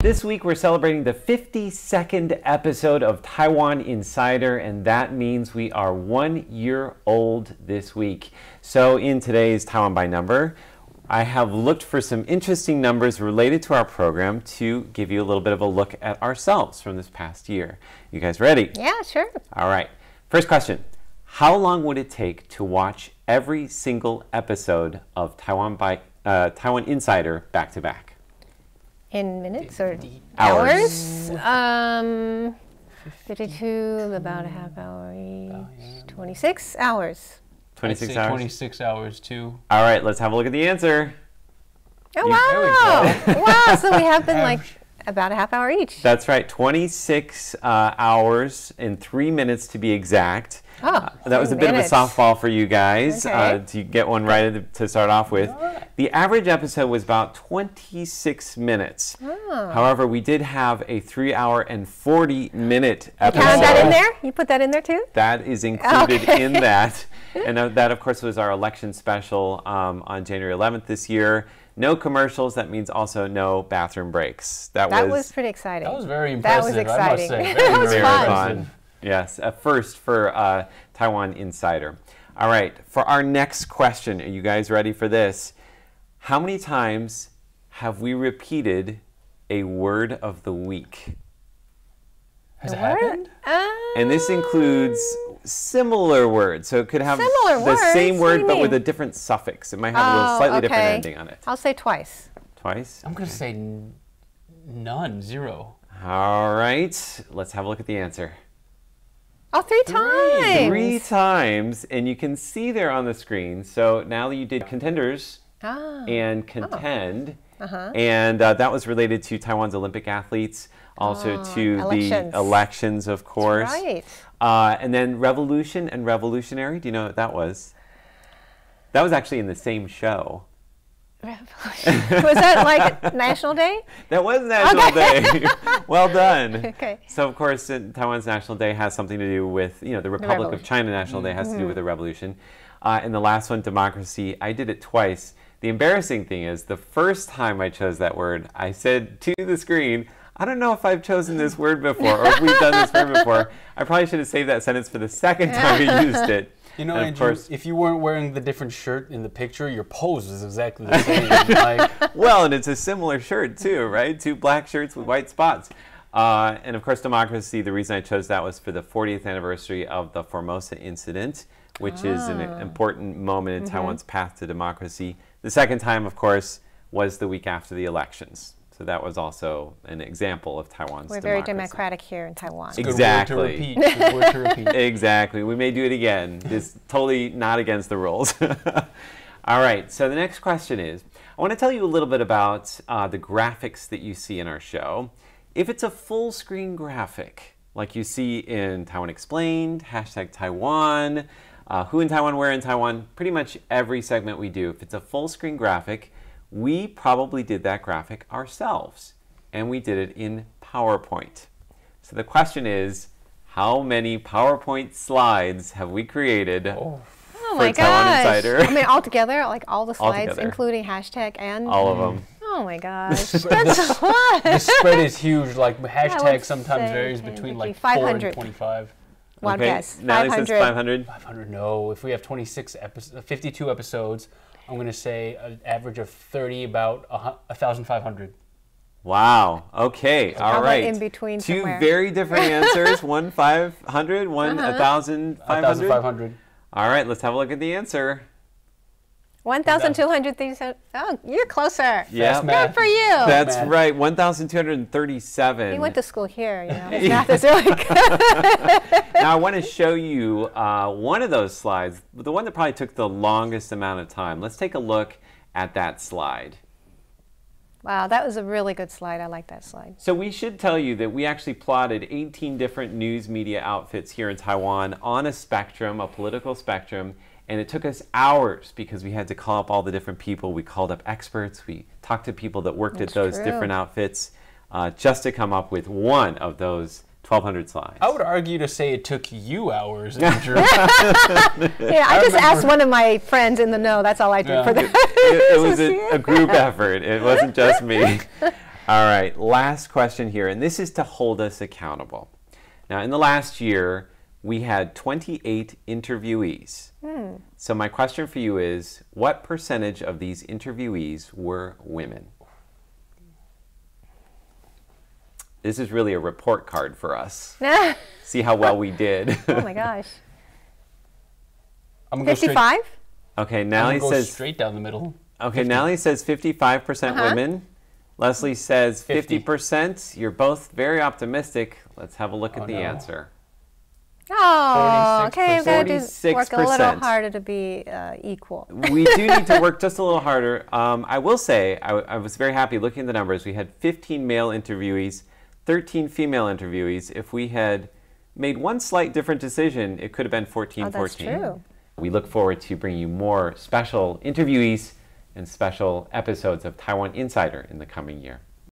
This week we're celebrating the 52nd episode of Taiwan Insider, and that means we are 1 year old this week. So in today's Taiwan by Number, I have looked for some interesting numbers related to our program to give you a little bit of a look at ourselves from this past year. You guys ready? Yeah, sure. All right. First question. How long would it take to watch every single episode of Taiwan Insider back to back? In minutes or Hours? 52, about a half hour each. 26 hours. 26 I'd say hours? 26 hours too. All right, let's have a look at the answer. Oh, There we wow. Wow, so we have been like about a half hour each. That's right, 26 hours and 3 minutes to be exact. Oh, That was a 3 bit of a minutes. softball for you guys Okay. to get one right to start off with. The average episode was about 26 minutes. Oh. However, we did have a 3 hour and 40-minute episode. Count that in there? You put that in there too? That is included Okay. in that. And that, of course, was our election special on January 11th this year. No commercials. That means also no bathroom breaks. That was pretty exciting. That was very That impressive, was I must exciting. say. That was Very fun. impressive. Yes, a first for Taiwan Insider. All right, for our next question, are you guys ready for this? How many times have we repeated a word of the week? Has it Word? happened? And this includes similar words. So it could have Similar the words? same What do word you but with mean? a different suffix. It might have a little slightly different okay. ending on it. I'll say twice. Twice? I'm going to say none, zero. All right, let's have a look at the answer. Oh, 3 times. 3 times, and you can see there on the screen. So now that you did contenders Ah. and contend, Uh-huh. and that was related to Taiwan's Olympic athletes, also to elections. the elections, of course. Right. And then revolution and revolutionary. Do you know what that was? That was actually in the same show. Was that like National Day? That was National Day. Well done. Okay. So of course, Taiwan's National Day has something to do with, the Republic of revolution. China National Day has to do with the revolution. And the last one, democracy, I did it twice. The embarrassing thing is, the first time I chose that word, I said to the screen, I don't know if I've chosen this word before, or if we've done this word before. I probably should have saved that sentence for the second time I used it. You know, And of Andrew, course, if you weren't wearing the different shirt in the picture, your pose is exactly the same. Like, well, and it's a similar shirt too, right? 2 black shirts with white spots. And of course, democracy, the reason I chose that was for the 40th anniversary of the Formosa incident, which is an important moment in Taiwan's path to democracy. The second time, of course, was the week after the elections. So that was also an example of Taiwan's We're very democracy. democratic here in Taiwan. good Exactly. word to repeat. Good word to repeat. Exactly. We may do it again. It's totally not against the rules. All right. So the next question is, I want to tell you a little bit about the graphics that you see in our show. If it's a full screen graphic, like you see in Taiwan Explained, #Taiwan, Who in Taiwan, Where in Taiwan, pretty much every segment we do, if it's a full screen graphic, we probably did that graphic ourselves, and we did it in PowerPoint. So the question is, how many PowerPoint slides have we created Oh for my Taiwan gosh. Insider? I mean, all together, like all the slides, Altogether. including hashtag and. All of them. Oh my gosh, that's a lot. The spread is huge. Like, would hashtag sometimes say varies 10, between 50, like 4 and 500. 25. One Okay, guess. Natalie says 500. 500, no. If we have 52 episodes, I'm going to say an average of 30, about 1,500. Wow. Okay. All about right. in between 2 somewhere? very different answers. One 500, one 1,500. 1,500. All right. Let's have a look at the answer. 1,237. Oh, you're closer. Yeah. Fast math. Good for you. That's Math. right. 1,237. He went to school here, you know. His math is really good. Now I want to show you one of those slides, the one that probably took the longest amount of time. Let's take a look at that slide. Wow, that was a really good slide. I like that slide. So we should tell you that we actually plotted 18 different news media outfits here in Taiwan on a spectrum, a political spectrum, and it took us hours because we had to call up all the different people. We called up experts. We talked to people that worked That's at those true. different outfits just to come up with one of those 1,200 slides. I would argue to say it took you hours, Andrew. Yeah, I just remember- asked one of my friends in the know. That's all I did Yeah. for that. It was a group effort. It wasn't just me. All right, last question here, and this is to hold us accountable. Now, in the last year, we had 28 interviewees. So my question for you is, what percentage of these interviewees were women? This is really a report card for us. See how well we did. Oh my gosh. I'm gonna go 55? Okay, I'm Natalie gonna go says. straight down the middle. Okay, Natalie says 55% women. Leslie says 50%. You're both very optimistic. Let's have a look at the answer. Oh, okay. I'm going to work a little 46%. harder to be equal. We do need to work just a little harder. I will say, I was very happy looking at the numbers. We had 15 male interviewees, 13 female interviewees. If we had made one slight different decision, it could have been 14-14. Oh, that's true. We look forward to bringing you more special interviewees and special episodes of Taiwan Insider in the coming year.